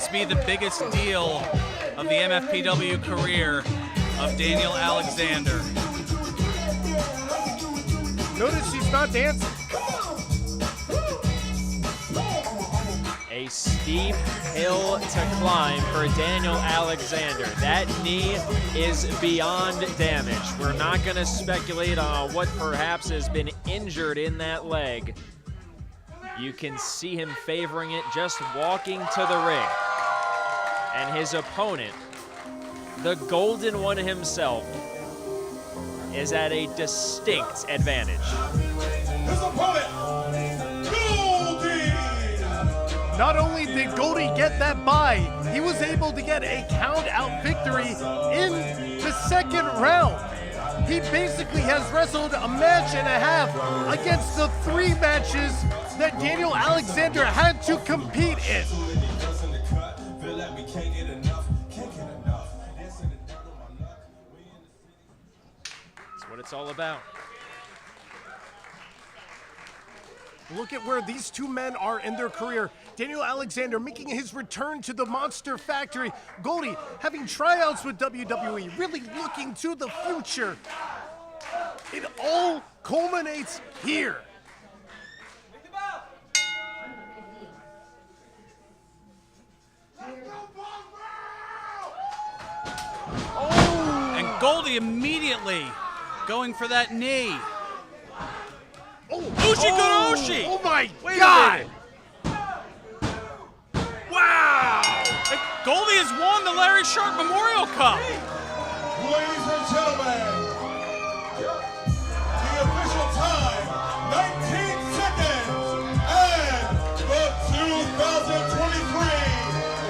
this be the biggest deal of the MFPW career of Daniel Alexander. Notice he's not dancing. A steep hill to climb for Daniel Alexander. That knee is beyond damage. We're not going to speculate on what perhaps has been injured in that leg. You can see him favoring it just walking to the ring. And his opponent, the Golden One himself, is at a distinct advantage. His opponent, Goldie! Not only did Goldie get that bye, he was able to get a count-out victory in the second round. He basically has wrestled a match and a half against the 3 matches that Daniel Alexander had to compete in. That's what it's all about. Look at where these 2 men are in their career. Daniel Alexander making his return to the Monster Factory. Goldie having tryouts with WWE, really looking to the future. It all culminates here. And Goldie immediately going for that knee. Ushigoroshi! Oh my God! Wow! Goldie has won the Larry Sharpe Memorial Cup. Ladies and gentlemen, the official time, 19 seconds, and the 2023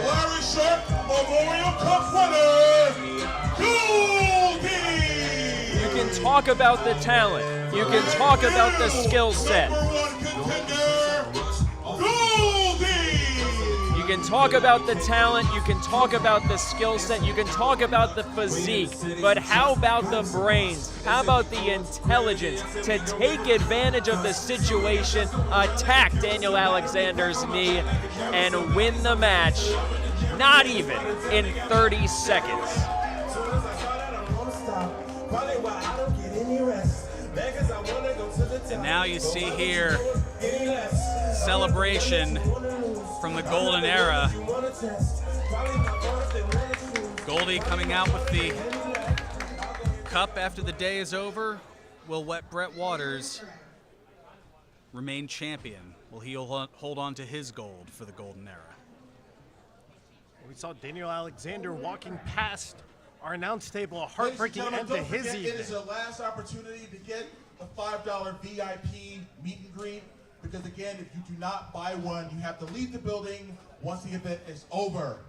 Larry Sharpe Memorial Cup winner, Goldie! You can talk about the talent. You can talk about the skill set. You can talk about the talent, you can talk about the skill set, you can talk about the physique, but how about the brains? How about the intelligence to take advantage of the situation, attack Daniel Alexander's knee, and win the match, not even in 30 seconds. And now you see here celebration from the Golden Era. Goldie coming out with the cup after the day is over. Will Bret Waters remain champion? Will he hold on to his gold for the Golden Era? We saw Daniel Alexander walking past our announce table, a heartbreaking end to his evening. It is your last opportunity to get the $5 VIP meet and greet, because again, if you do not buy one, you have to leave the building once the event is over.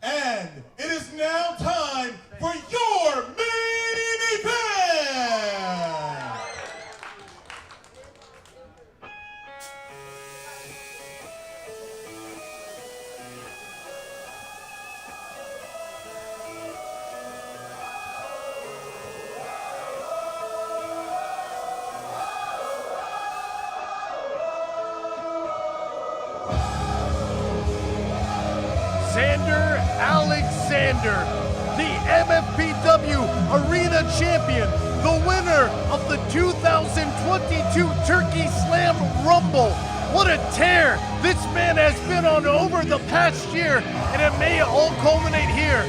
And it is now time for your main event! Xander Alexander, the MFPW Arena Champion, the winner of the 2022 Turkey Slam Rumble. What a tear this man has been on over the past year, and it may all culminate here.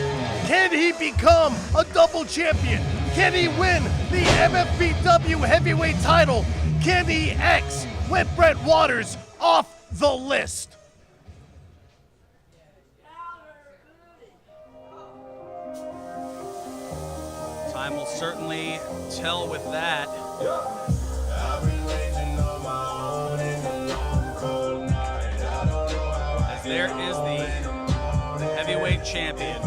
Can he become a double champion? Can he win the MFPW heavyweight title? Can he X Bret Waters off the list? Time will certainly tell with that. As there is the heavyweight champion.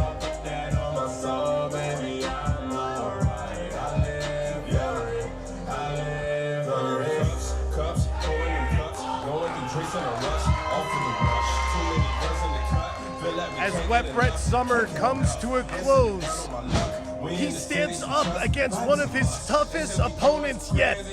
As Bret's summer comes to a close, he stands up against one of his toughest opponents yet.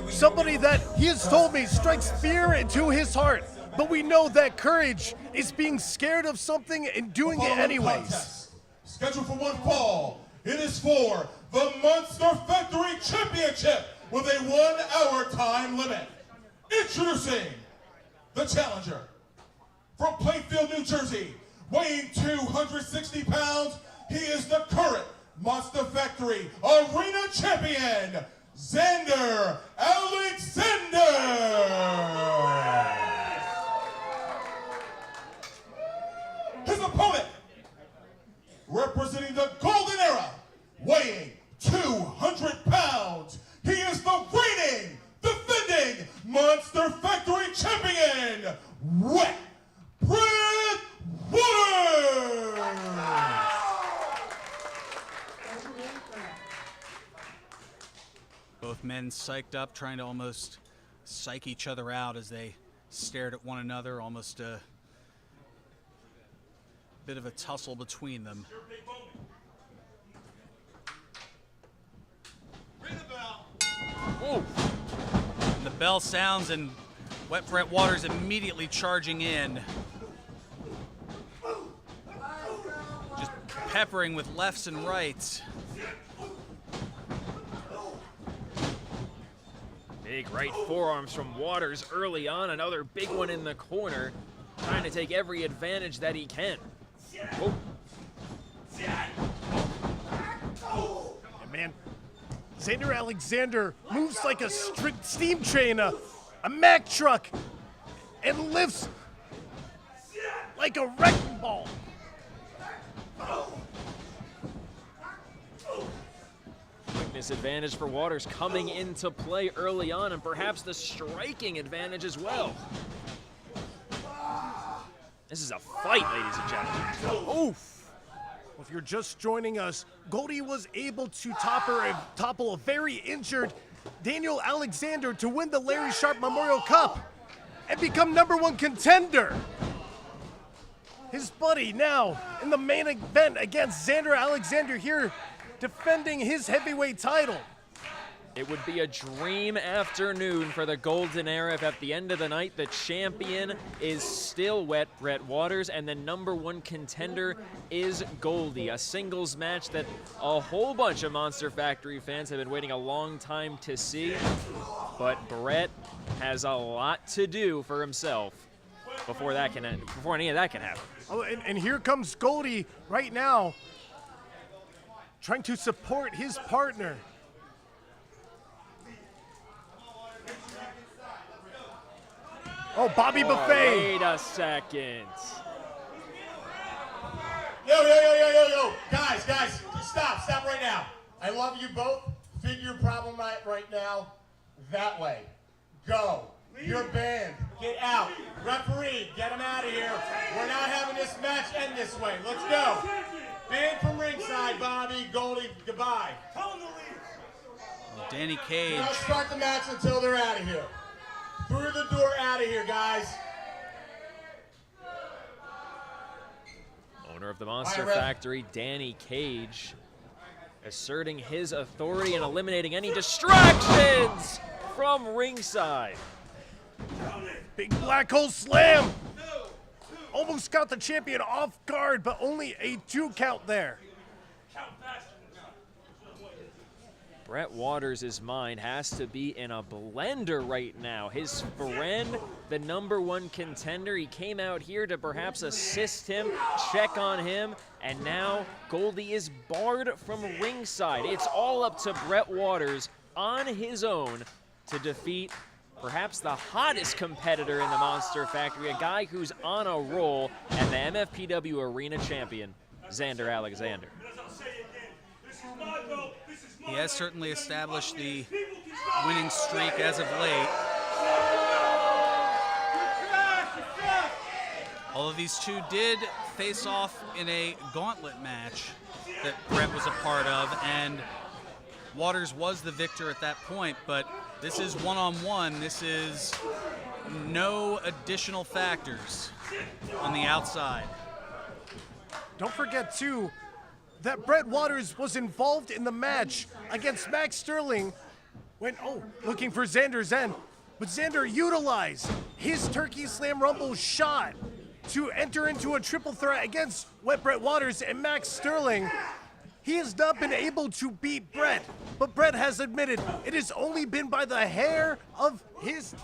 Somebody that he has told me strikes fear into his heart. but we know that courage is being scared of something and doing it anyways. Contest, scheduled for one fall. It is for the Monster Factory Championship with a 1-hour time limit. Introducing the challenger from Plainfield, New Jersey, weighing 260 pounds. He is the current Monster Factory Arena Champion, Xander Alexander. His opponent, representing the Golden Era, weighing 200 pounds. He is the reigning, defending Monster Factory Champion, Wet Bret Waters. Both men psyched up, trying to almost psych each other out as they stared at one another, almost a bit of a tussle between them. Ooh. The bell sounds and Wet Bret Waters immediately charging in. Just peppering with lefts and rights. Big right forearms from Waters early on. Another big one in the corner. Trying to take every advantage that he can. Oh. And man, Xander Alexander moves like a steam train, a Mack truck, and lifts like a wrecking ball. Quickness advantage for Waters coming into play early on, and perhaps the striking advantage as well. This is a fight, ladies and gentlemen. Oof. If you're just joining us, Goldie was able to topple a very injured Daniel Alexander to win the Larry Sharpe Memorial Cup and become #1 contender. His buddy now in the main event against Xander Alexander here, defending his heavyweight title. It would be a dream afternoon for the Golden Era if at the end of the night the champion is still Wet Bret Waters and the #1 contender is Goldie. A singles match that a whole bunch of Monster Factory fans have been waiting a long time to see. But Bret has a lot to do for himself before any of that can happen. Oh, and here comes Goldie right now, trying to support his partner. Oh, Bobby Buffet. Wait a second. Yo. Guys, stop right now. I love you both. Figure your problem out right now. That way. Go. You're banned. Get out. Referee, get him out of here. We're not having this match end this way. Let's go. Banned from ringside, Bobby. Goldie, goodbye. Danny Cage. Don't start the match until they're out of here. Through the door, out of here, guys. Owner of the Monster Factory, Danny Cage, asserting his authority and eliminating any distractions from ringside. Big black hole slam. Almost got the champion off guard, but only a 2 count there. Bret Waters' mind has to be in a blender right now. His friend, the #1 contender, he came out here to perhaps assist him, check on him, and now Goldie is barred from ringside. It's all up to Bret Waters on his own to defeat perhaps the hottest competitor in the Monster Factory, a guy who's on a roll, and the MFPW Arena Champion, Xander Alexander. He has certainly established the winning streak as of late. Although these two did face off in a gauntlet match that Bret was a part of, and Waters was the victor at that point, but this is one-on-one. This is no additional factors on the outside. Don't forget, too, that Bret Waters was involved in the match against Max Sterling when, looking for Xander's end, But Xander utilized his Turkey Slam Rumble shot to enter into a triple threat against Wet Brett Waters and Max Sterling. He has not been able to beat Brett, but Brett has admitted it has only been by the hair of his,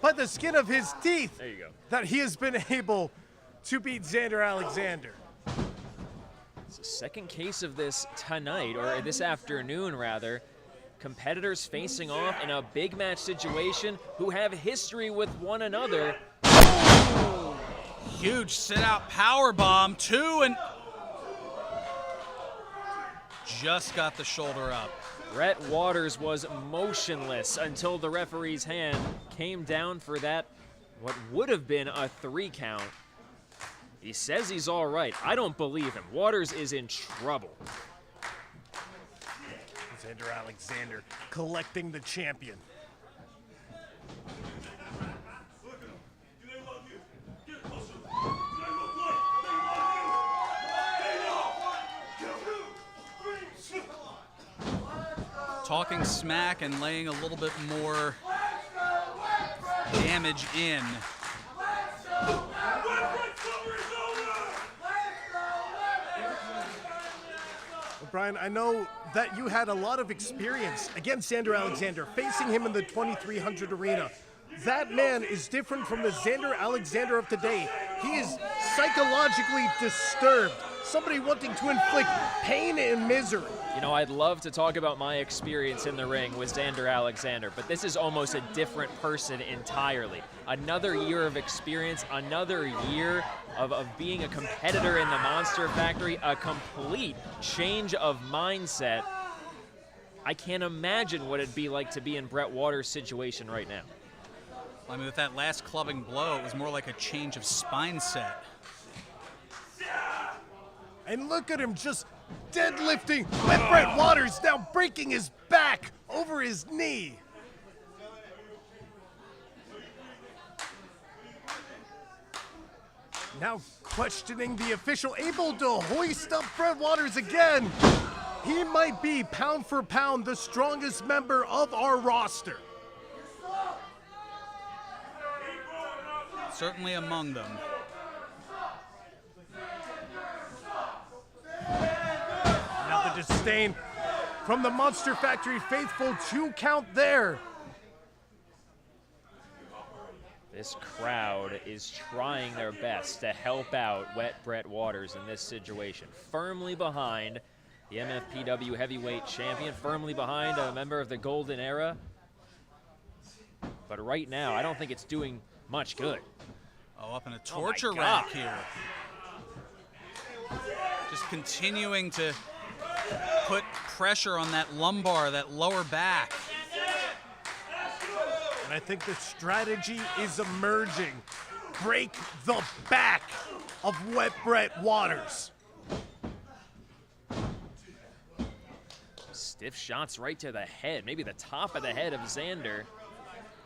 by the skin of his teeth, There you go. that he has been able to beat Xander Alexander. It's the second case of this tonight, or this afternoon rather. Competitors facing off in a big match situation who have history with one another. Huge sit-out power bomb, 2, and just got the shoulder up. Brett Waters was motionless until the referee's hand came down for that, what would have been a 3 count. He says he's all right. I don't believe him. Waters is in trouble. Xander Alexander collecting the champion. Talking smack and laying a little bit more damage in. Brian, I know that you had a lot of experience against Xander Alexander, facing him in the 2300 arena. That man is different from the Xander Alexander of today. He is psychologically disturbed, somebody wanting to inflict pain and misery. You know, I'd love to talk about my experience in the ring with Xander Alexander, but this is almost a different person entirely. Another year of experience, another year of being a competitor in the Monster Factory, a complete change of mindset. I can't imagine what it'd be like to be in Brett Waters' situation right now. I mean, with that last clubbing blow, it was more like a change of spine set. And look at him just deadlifting. Wet Brett Waters now breaking his back over his knee. Now questioning the official, able to hoist up Brett Waters again. He might be, pound for pound, the strongest member of our roster. Certainly among them. Now the disdain from the Monster Factory faithful, 2 count there. This crowd is trying their best to help out Wet Brett Waters in this situation. Firmly behind the MFPW Heavyweight Champion, firmly behind a member of the Golden Era. But right now, I don't think it's doing much good. Oh, up in a torture God. rack here. Just continuing to put pressure on that lumbar, that lower back. And I think the strategy is emerging. Break the back of Wet Brett Waters. Stiff shots right to the head, maybe the top of the head of Xander.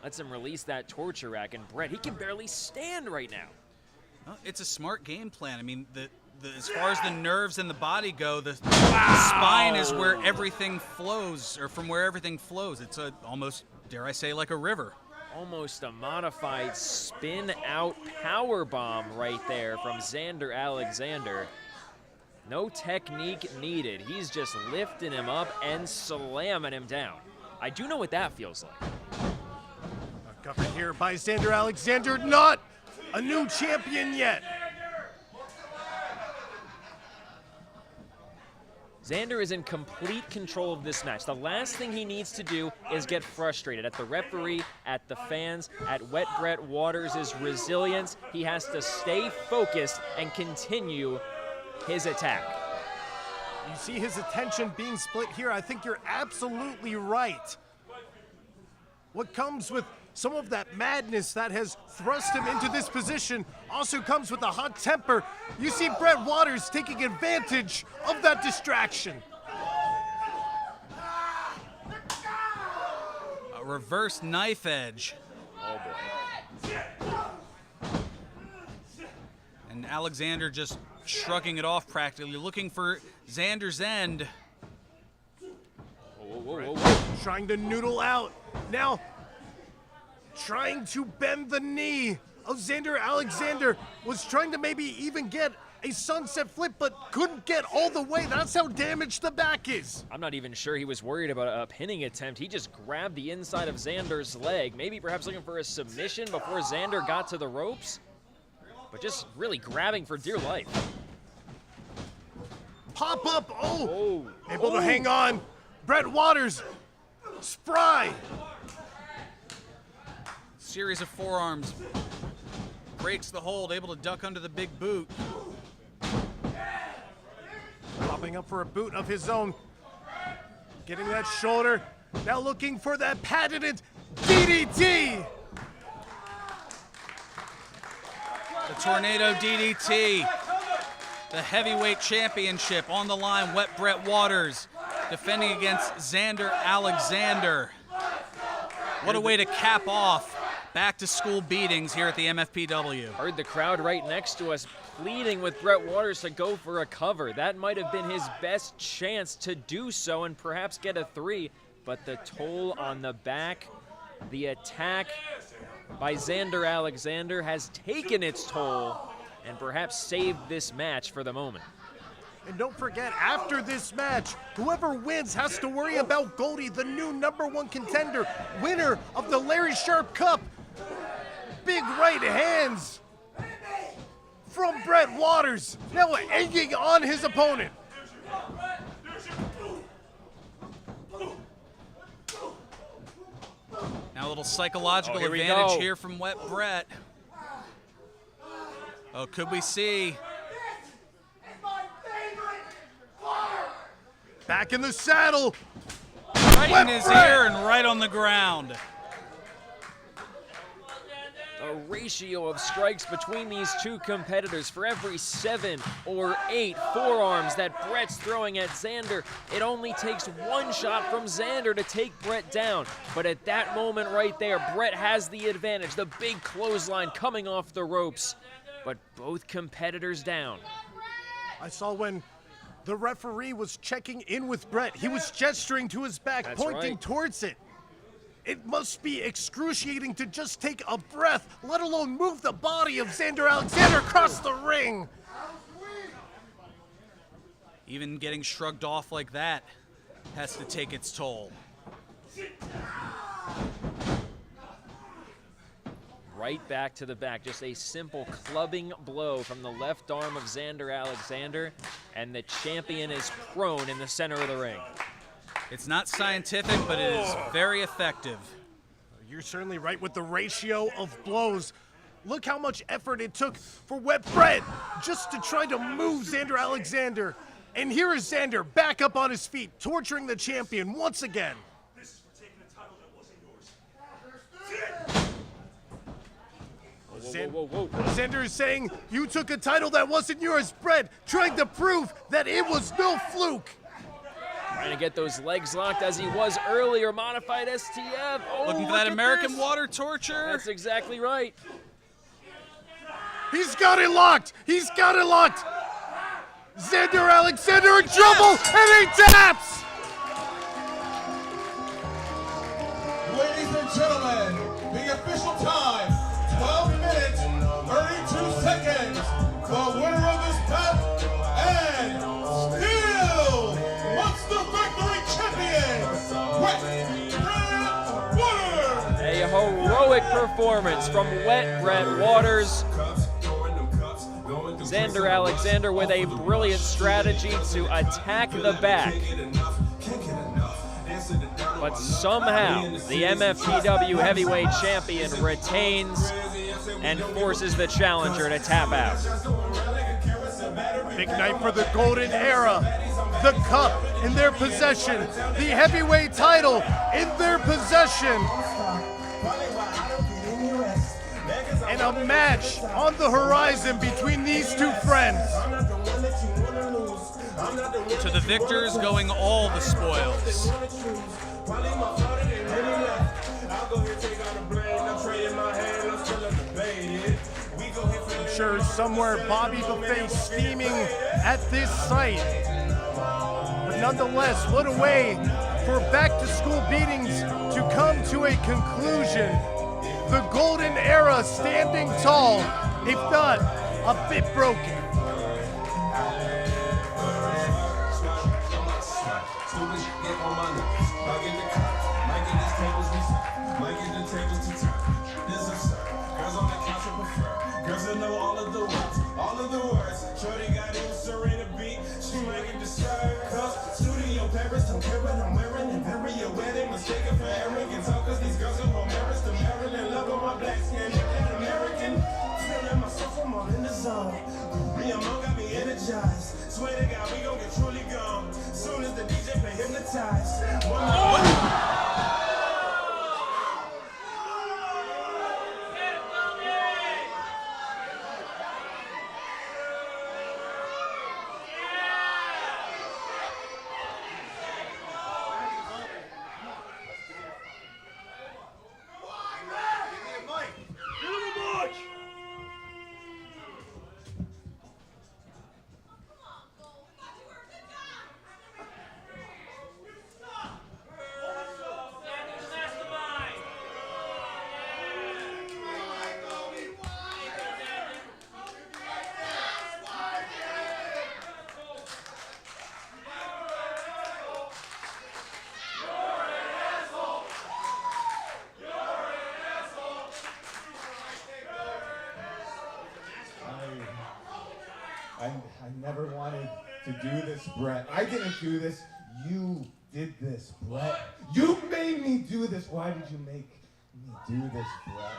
Lets him release that torture rack, and Brett, he can barely stand right now. Well, it's a smart game plan. I mean, as far as the nerves and the body go, the spine is where everything flows, or from where everything flows. It's almost, dare I say, like a river. Almost a modified spin-out power bomb right there from Xander Alexander. No technique needed. He's just lifting him up and slamming him down. I do know what that feels like. Covered here by Xander Alexander, not a new champion yet. Xander is in complete control of this match. The last thing he needs to do is get frustrated at the referee, at the fans, at Wet Brett Waters' resilience. He has to stay focused and continue his attack. You see his attention being split here. I think you're absolutely right. What comes with some of that madness that has thrust him into this position also comes with a hot temper. You see Brett Waters taking advantage of that distraction. A reverse knife edge. Oh boy. And Alexander just shrugging it off practically, looking for Xander's end. Whoa, whoa, whoa, whoa. Trying to noodle out. Now, trying to bend the knee of Xander Alexander. Was trying to maybe even get a sunset flip, but couldn't get all the way. That's how damaged the back is. I'm not even sure he was worried about a pinning attempt. He just grabbed the inside of Xander's leg, maybe perhaps looking for a submission before Xander got to the ropes, but just really grabbing for dear life. Pop up, able to hang on. Brett Waters, spry. Series of forearms. Breaks the hold, able to duck under the big boot. Popping up for a boot of his own. Getting that shoulder. Now looking for that patented DDT. The Tornado DDT. The heavyweight championship on the line. Wet Brett Waters defending against Xander Alexander. What a way to cap off back-to-school beatings here at the MFPW. Heard the crowd right next to us pleading with Brett Waters to go for a cover. That might have been his best chance to do so and perhaps get a 3, but the toll on the back, the attack by Xander Alexander has taken its toll and perhaps saved this match for the moment. And don't forget, after this match, whoever wins has to worry about Goldie, the new #1 contender, winner of the Larry Sharp Cup. Big right hands from Brett Waters, now egging on his opponent. Now a little psychological here we advantage go. here from Wet Brett. Oh, could we see? Back in the saddle. Right Wet in his Brett. ear and right on the ground. A ratio of strikes between these two competitors for every 7 or 8 forearms that Brett's throwing at Xander. It only takes one shot from Xander to take Brett down. But at that moment right there, Brett has the advantage. The big clothesline coming off the ropes. But both competitors down. I saw when the referee was checking in with Brett, he was gesturing to his back, That's pointing right. towards it. It must be excruciating to just take a breath, let alone move the body of Xander Alexander across the ring. Even getting shrugged off like that has to take its toll. Right back to the back, just a simple clubbing blow from the left arm of Xander Alexander, and the champion is prone in the center of the ring. It's not scientific, but it is very effective. You're certainly right with the ratio of blows. Look how much effort it took for Wet Brett just to try to move Xander Alexander. And here is Xander back up on his feet, torturing the champion once again. Whoa. Xander is saying, you took a title that wasn't yours, Brett, trying to prove that it was no fluke. Trying to get those legs locked as he was earlier. Modified STF. Oh, Looking for look that at American this. water torture. That's exactly right. He's got it locked. He's got it locked. Xander Alexander in trouble, and he taps. Ladies and gentlemen, the official time, 12 minutes, 32 seconds. The winner of this bout, and still Monster Factory champion, Wet Brett Waters. A heroic performance from Wet Brett Waters. Xander Alexander with a brilliant strategy to attack the back. But somehow, the MFPW heavyweight champion retains and forces the challenger to tap out. Big night for the Golden Era. The cup in their possession. The heavyweight title in their possession. And a match on the horizon between these two friends. To the victors going all the spoils. I'm sure somewhere Bobby Buffet steaming at this site. But nonetheless, what a way for back-to-school beatings to come to a conclusion. the golden era standing tall, if not a bit broken. Girls that know all of the words. Shorty got it, Serena beat. She might get disturbed. Cause studio Paris don't care what I'm wearing. And very aware they mistaken for arrogance. All cause these girls are more Paris than Maryland. Love on my black skin, American. Feeling myself, I'm all in the zone. Real Mo got me energized. Swear to God, we gon' get truly gone. Soon as the DJ play hypnotized. One more. I never wanted to do this, Brett. I didn't do this. You did this, Brett. You made me do this. Why did you make me do this, Brett?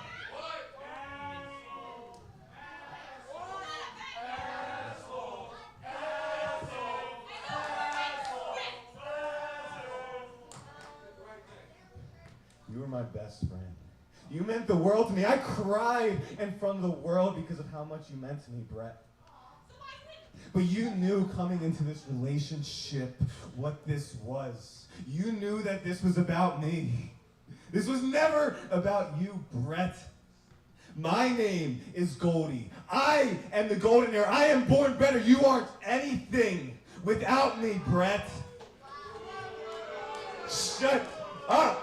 You were my best friend. You meant the world to me. I cried in front of the world because of how much you meant to me, Brett. But you knew coming into this relationship what this was. You knew that this was about me. This was never about you, Brett. My name is Goldie. I am the golden era. I am born better. You aren't anything without me, Brett. Shut up.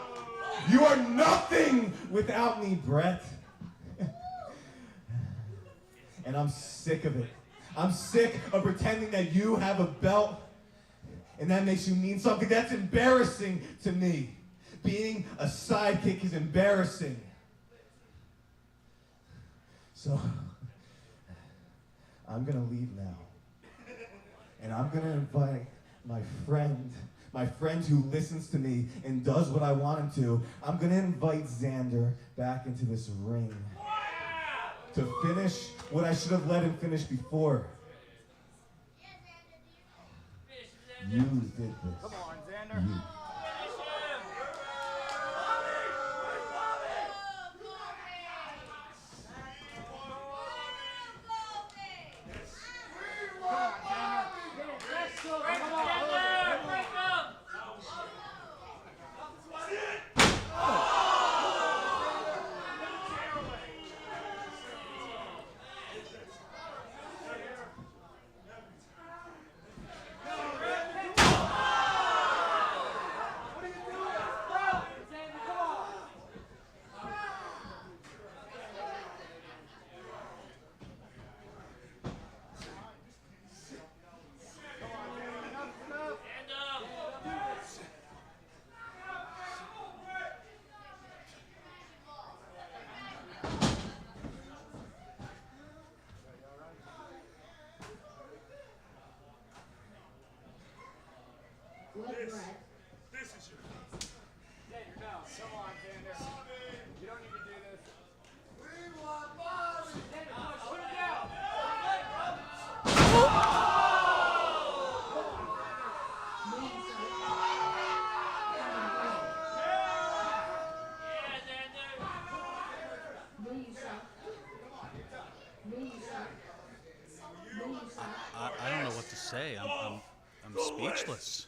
You are nothing without me, Brett. And I'm sick of it. I'm sick of pretending that you have a belt and that makes you mean something. That's embarrassing to me. Being a sidekick is embarrassing. So, I'm gonna leave now. And I'm gonna invite my friend who listens to me and does what I want him to. I'm gonna invite Xander back into this ring to finish what I should have let him finish before. You did this. Come on, Xander. You. This is your Xander, no. Come on, Xander. You don't need to do this. We want Bobby! Xander, put it down. I don't know what to say. I'm speechless.